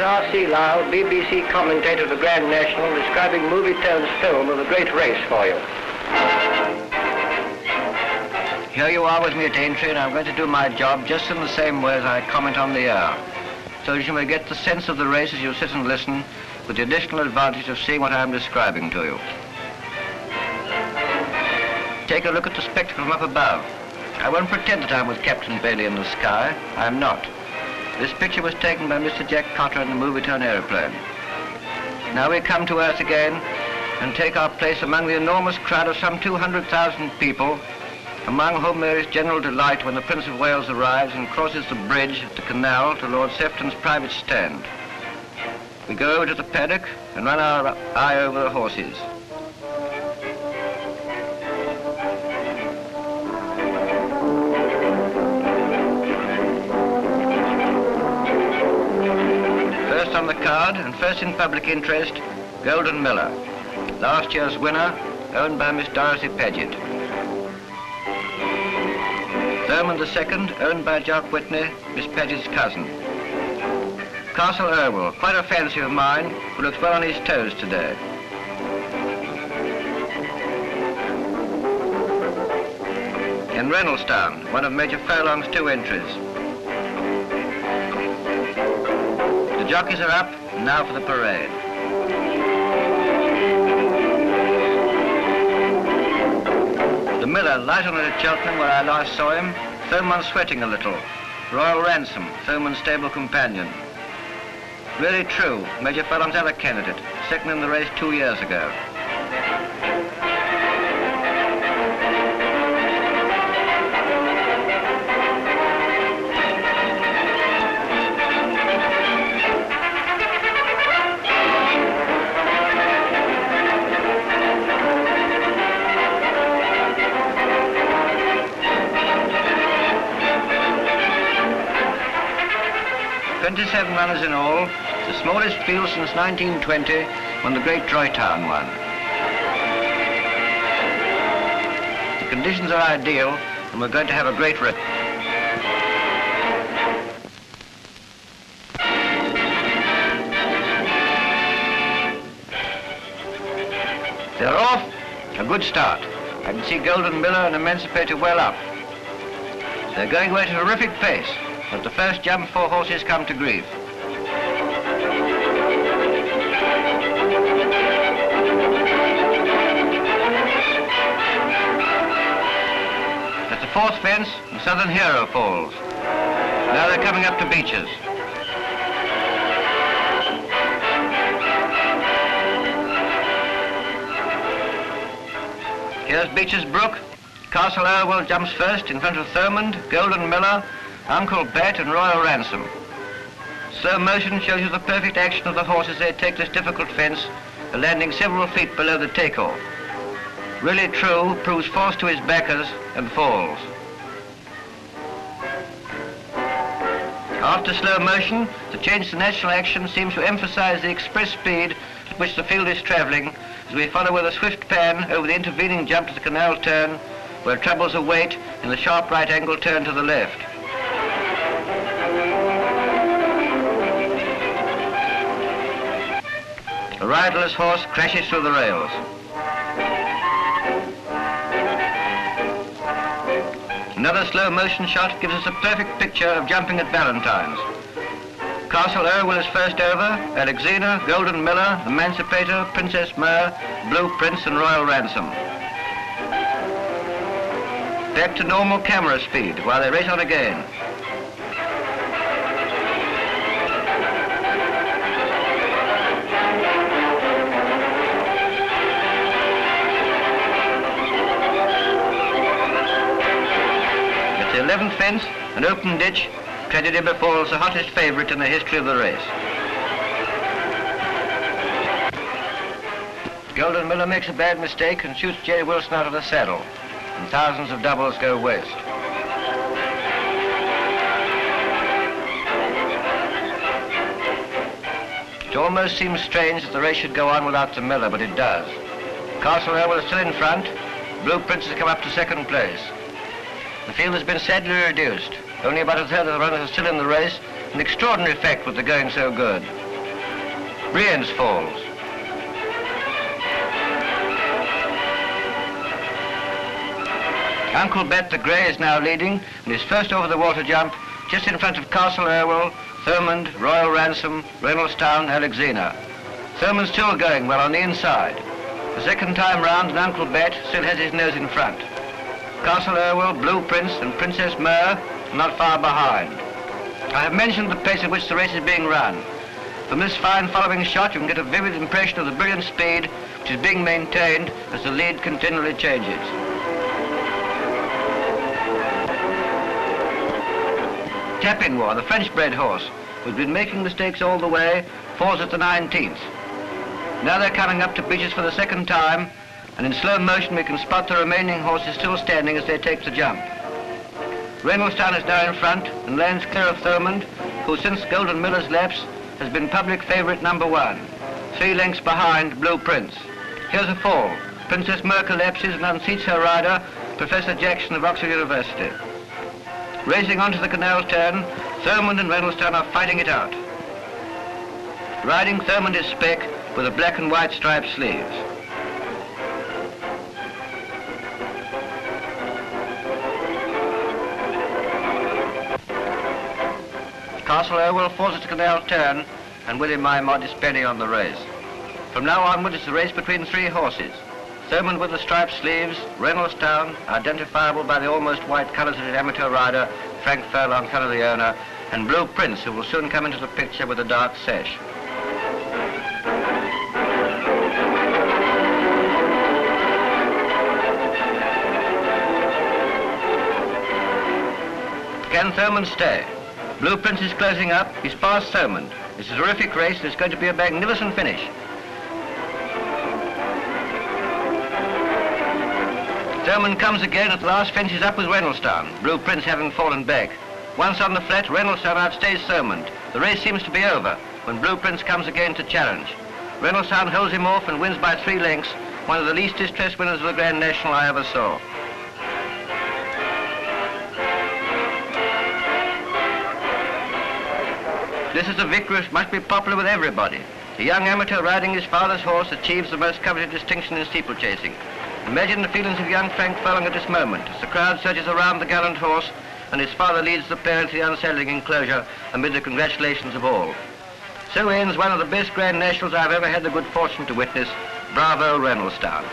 R.C. Lyle, BBC commentator of the Grand National, describing Movietone's film of the great race for you. Here you are with me at Aintree, and I'm going to do my job just in the same way as I comment on the air, so that you may get the sense of the race as you sit and listen, with the additional advantage of seeing what I am describing to you. Take a look at the spectacle from up above. I won't pretend that I'm with Captain Bailey in the sky. I am not. This picture was taken by Mr. Jack Cotter in the Movietone aeroplane. Now we come to Earth again and take our place among the enormous crowd of some 200,000 people, among whom there is general delight when the Prince of Wales arrives and crosses the bridge at the canal to Lord Sefton's private stand. We go over to the paddock and run our eye over the horses. First on the card and first in public interest, Golden Miller, last year's winner, owned by Miss Dorothy Paget. Thomond the second, owned by Jock Whitney, Miss Paget's cousin. Castle Irwell, quite a fancy of mine, who looks well on his toes today. In Reynoldstown, one of Major Furlong's 2 entries. The jockeys are up, and now for the parade. The Miller, light on it at Cheltenham, where I last saw him. Thomond sweating a little. Royal Ransom, Thomond's stable companion. Really true, Major Furlong's other candidate, second in the race 2 years ago. Seven runners in all, the smallest field since 1920, when the great Reynoldstown won. The conditions are ideal, and we're going to have a great race. They're off. A good start. I can see Golden Miller and Emancipator well up. They're going away at a terrific pace. At the first jump, 4 horses come to grief. At the 4th fence, the Southern Hero falls. Now they're coming up to Beeches. Here's Beeches Brook. Castle Irwell jumps first in front of Thomond, Golden Miller, Uncle Bet and Royal Ransom. Slow motion shows you the perfect action of the horses as they take this difficult fence, landing several feet below the takeoff. Really true, proves force to his backers and falls. After slow motion, the change to natural action seems to emphasize the express speed at which the field is traveling as we follow with a swift pan over the intervening jump to the canal turn, where troubles await in the sharp right angle turn to the left. The riderless horse crashes through the rails. Another slow motion shot gives us a perfect picture of jumping at Valentine's. Castle Irwell is first over, Alexina, Golden Miller, Emancipator, Princess Mare, Blue Prince and Royal Ransom. Back to normal camera speed while they race on again. The 11th fence, an open ditch, tragedy befalls the hottest favourite in the history of the race. Golden Miller makes a bad mistake and shoots Jerry Wilson out of the saddle, and thousands of doubles go waste. It almost seems strange that the race should go on without the Miller, but it does. Castle Irwell is still in front. Blue Prince has come up to 2nd place. The field has been sadly reduced. Only about a third of the runners are still in the race, an extraordinary fact with the going so good. Brienz Falls. Uncle Bet the Grey is now leading and is first over the water jump, just in front of Castle Irwell, Thomond, Royal Ransom, Reynoldstown, Alexina. Thomond's still going well on the inside. The second time round, and Uncle Bet still has his nose in front. Castle Irwell, Blue Prince and Princess Myrrh are not far behind. I have mentioned the pace at which the race is being run. From this fine following shot, you can get a vivid impression of the brilliant speed which is being maintained as the lead continually changes. Tapinoir, the French-bred horse, who's been making mistakes all the way, falls at the 19th. Now they're coming up to Beaches for the second time, and in slow motion we can spot the remaining horses still standing as they take the jump. Reynoldstown is now in front and lands clear of Thomond, who since Golden Miller's lapse has been public favourite number 1, 3 lengths behind Blue Prince. Here's a fall. Princess Myrrh collapses and unseats her rider, Professor Jackson of Oxford University. Racing onto the canal turn, Thomond and Reynoldstown are fighting it out. Riding Thomond is Speck with the black and white striped sleeves. Castle Irwell falls at the canal turn, and with him my modest penny on the race. From now onward it's a race between 3 horses. Thomond with the striped sleeves, Reynoldstown, identifiable by the almost white colours of his amateur rider, Frank Furlong, son of the owner, and Blue Prince, who will soon come into the picture with a dark sash. Can Thomond stay? Blue Prince is closing up. He's past Thomond. It's a terrific race and it's going to be a magnificent finish. Thomond comes again at the last, finishes up with Reynoldstown, Blue Prince having fallen back. Once on the flat, Reynoldstown outstays Thomond. The race seems to be over when Blue Prince comes again to challenge. Reynoldstown holds him off and wins by 3 lengths, one of the least distressed winners of the Grand National I ever saw. This is a victory which must be popular with everybody. The young amateur riding his father's horse achieves the most coveted distinction in steeplechasing. Imagine the feelings of young Frank Furlong at this moment as the crowd surges around the gallant horse and his father leads the pair to the unsettling enclosure amid the congratulations of all. So ends one of the best Grand Nationals I've ever had the good fortune to witness. Bravo, Reynoldstown.